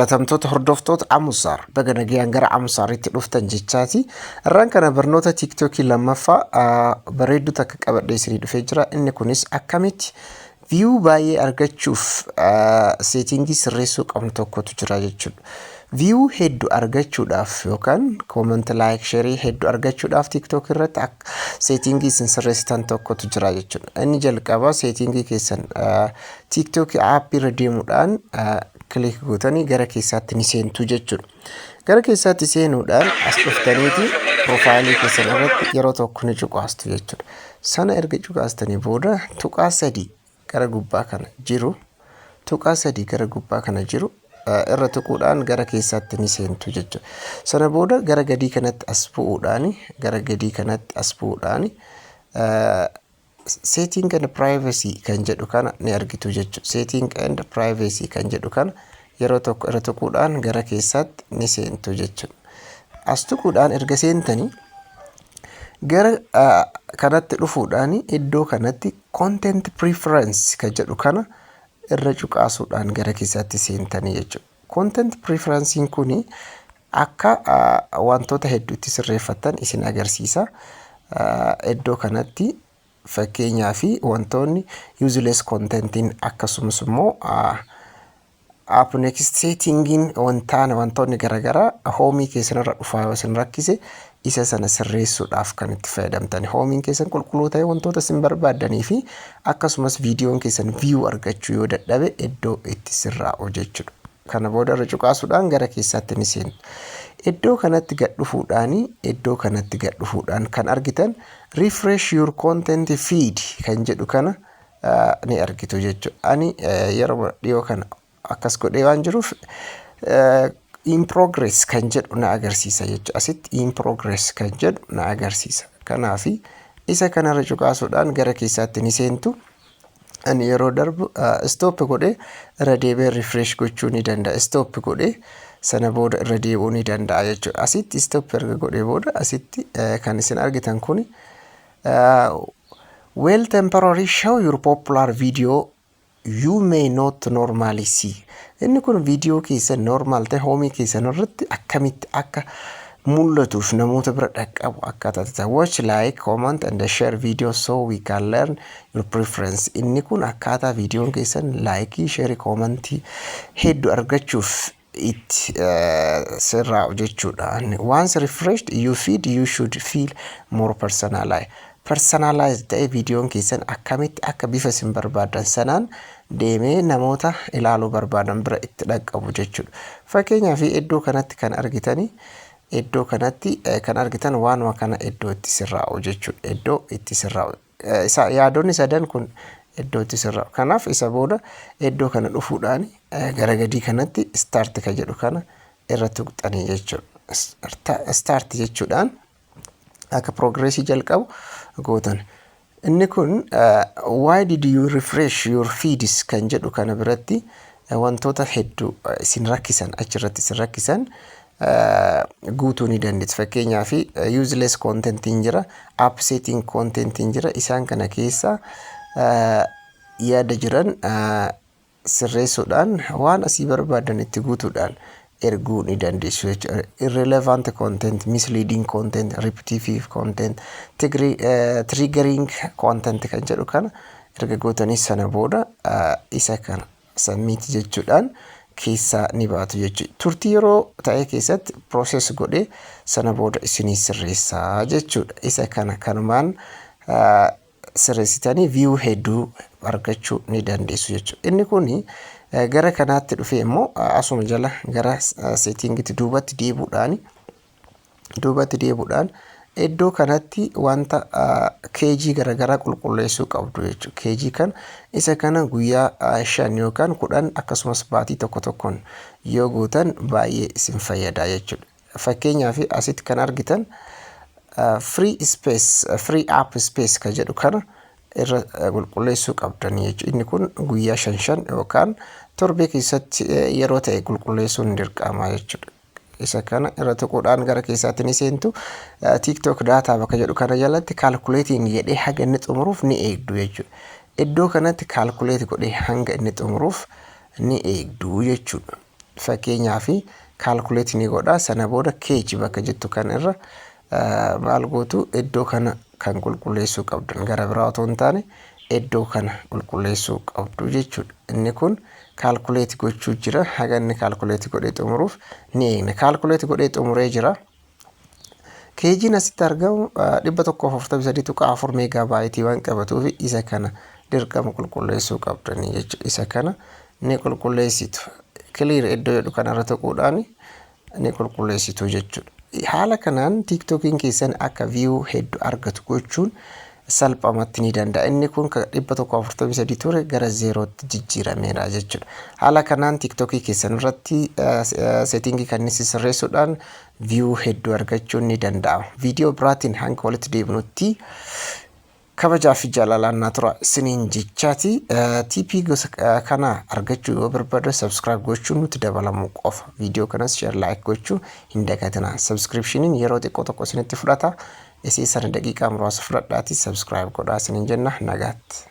Latamtoota hordoftoota Amusaar baga nagayaan gara Amusaaritti dhuftan jechaati. Irraan kana barnoota TikTokii lammaffaa bareedduu takka qabadhee isinii dhufee jira. Inni kunis akkamitti view baay'ee argachuuf seetingii sirreessuu qabnu tokkotu jira jechuudha. View hedduu argachuudhaaf yookaan comment like share hedduu argachuudhaaf TikTok irratti seetingii isin sirreessitan tokkotu jira jechuudha. Inni jalqaba seetingii keessan TikTok app irra deemuudhaan klik gootanii gara keessaatti ni seentu jechuudha. Gara keessaatti seenuudhaan as dhuftaniiti profaayilii keessan irratti yeroo tokko ni cuqaastu jechuudha. Sana erga cuqaastanii booda tuqaa sadii gara gubbaa kana jiru irra tuquudhaan gara keessaatti ni seentu jechuudha. Sana booda gara gadii kanatti as bu'uudhaan setting and privacy kan jedhu kana ni argitu jechuudha. Setting and privacy kan jedhu kana yeroo tokko irra tuquudhaan gara keessaatti ni seentu jechuudha. As tuquudhaan erga seentanii gara kanatti dhufuudhaan iddoo kanatti content preference kan jedhu kana irra cuqaasuudhaan gara keessaatti seentanii jechuudha. Content preference kuni akka wantoota hedduutti sirreeffatan isin agarsiisa. Iddoo kanatti fakkeenyaa fi wantoonni useless contentiin akkasumas immoo app next settingin wantoonni garaagaraa hoomii keessanirra dhufaa isin rakkise isa sana sirreessuudhaaf kan itti fayyadamtan. Hoomiin keessan qulqulluu ta'e wantoota isin barbaadanii fi akkasumas viidiyoon keessan view argachuu yoo dadhabe iddoo itti sirraa'u jechuudha. Kana booda irra cuqaasuudhaan gara keessaatti ni seentu. Iddoo kanatti gad dhufuudhaan kan argitan refresh your content feed kan jedhu kana ni argitu jechuudha. Ani yeroo dhiyoo kana akkas godhee waan jiruuf in progress kan jedhu na agarsiisa jechuudha. Asitti in progress kan jedhu na agarsiisa. Kanaaf isa kanarra cuqaasuudhaan gara keessaatti ni seentu. Ani yeroo darbu stop godhee irra deebi'ee refresh gochuu ni danda'a. Stop godhee sana booda irra deebi'uu ni danda'a jechuudha. Asitti stop erga godhee booda asitti kan isin argitan kuni will temporarily show your popular video you may not normally see. Inni kun viidiyoo keessan normaal ta'e hoomii keessan irratti akkamitti akka mul'atuuf namoota bira dhaqqabu akkaataa watch like comment and share video so we can learn your preference. Inni kun akkaataa viidiyoon keessan like share comment hedduu argachuuf itti sirraa'u jechuudha. Once refreshed you feed you should feel more personalized ta'e viidiyoon keessan akkamitti akka bifa isin barbaadan sanaan deemee namoota ilaaluu barbaadan bira itti dhaqqabu jechuudha. Fakkeenyaaf iddoo kanatti kan argitan waanuma kana iddoo itti sirraa'u jechuudha. Iddoo itti sirraa'u. Yaadonni sadan kun iddoo itti sirraa'u. Kanaaf isa booda iddoo kana dhufuudhaan gara gadii kanatti start kan jedhu kana irra tuqxanii jechuudha. Start jechuudhaan akka progressii jalqabu gootan. Inni kun why did you refresh your feeds kan jedhu kana biratti wantoota hedduu isin rakkisan achirratti isin rakkisan guutuu ni dandeessu. Fakkeenyaaf useless contentiin jira, app setting contentiin jira. Isaan kana keessa yaada jiran sirreessuudhaan waan asii barbaadan itti guutuudhaan erguu ni dandeessu jechuudha. Irrelevant content, misleading content, repetitive content, triggering content kan jedhu kana erga gootanii sana booda isa kana submit jechuudhaan keessaa ni baatu jechuudha. Turtii yeroo ta'e keessatti process godhee sana booda isinii sirreessaa jechuudha. Isa kana kanumaan sirreessitanii view hedduu argachuu ni dandeessu jechuudha. Inni kuni gara kanaatti dhufee immoo asuma jala gara settingitti duubatti deebuudhaan iddoo kanatti wanta keejii garaagaraa qulqulleessuu qabdu jechuudha. Keejii kan isa kana guyyaa 5 yookaan 10 akkasumas baatii tokkoon yoo gootan baay'ee isin fayyada jechuudha. Fakkeenyaaf asitti kan argitan free app space kan jedhu kana irra qulqulleessuu qabdanii jechuudha. Inni kun guyyaa 5 yookaan torbee keessatti yeroo ta'e qulqulleessuun dirqama jechuudha. Isa kana irra tuquudhaan gara keessaatti ni seentu. TikTok data bakka jedhu kana jalatti calculating jedhee haga inni xumuruuf ni eegdu jechuudha. Iddoo kanatti calculate godhee hanga inni xumuruuf ni eegdu jechuudha. fakkeenyaa fi calculate ni godha. Sana booda keeji bakka jettu kan irra maal gootu iddoo kana kan qulqulleessuu qabdan gara biraa otoo hin taane iddoo kana qulqulleessuu qabdu jechuudha. Inni kun calculate gochuu jira. Haga inni calculate godhee xumuruuf ni eegna. Calculate godhee xumuree jira. Keejiin asitti argamu 143.4 meegaabaaytii waan qabatuuf isa kana dirqama qulqulleessuu qabdanii jechuudha. Isa kana ni qulqulleessitu. Clear iddoo jedhu kanarra tuquudhaan ni qulqulleessitu jechuudha. Haala kanaan TikTokiin keessan akka view hedduu argatu gochuun salphamatti ni danda'a. Inni kun 143 ture gara 0tti jijjiirameera jechuudha. Haala kanaan TikTokii keessan irratti settingii kan sirreessuudhaan view hedduu argachuun ni danda'ama. Viidiyoo biraatiin hanga walitti deebinutti kabajaa fi jaalalaan tura isiniin jechaati. TP gosa kana argachuu yoo barbaaddan subscribe gochuun nuti dabalamuu qofa. Viidiyoo kanas share like gochuu hin dagatinaa. Subscriptioniin yeroo xiqqoo tokko isinitti fudhata. Isii sana daqiiqaa muraasa fudhadhaatii subscribe godhaa isiniin jenna. Nagaatti.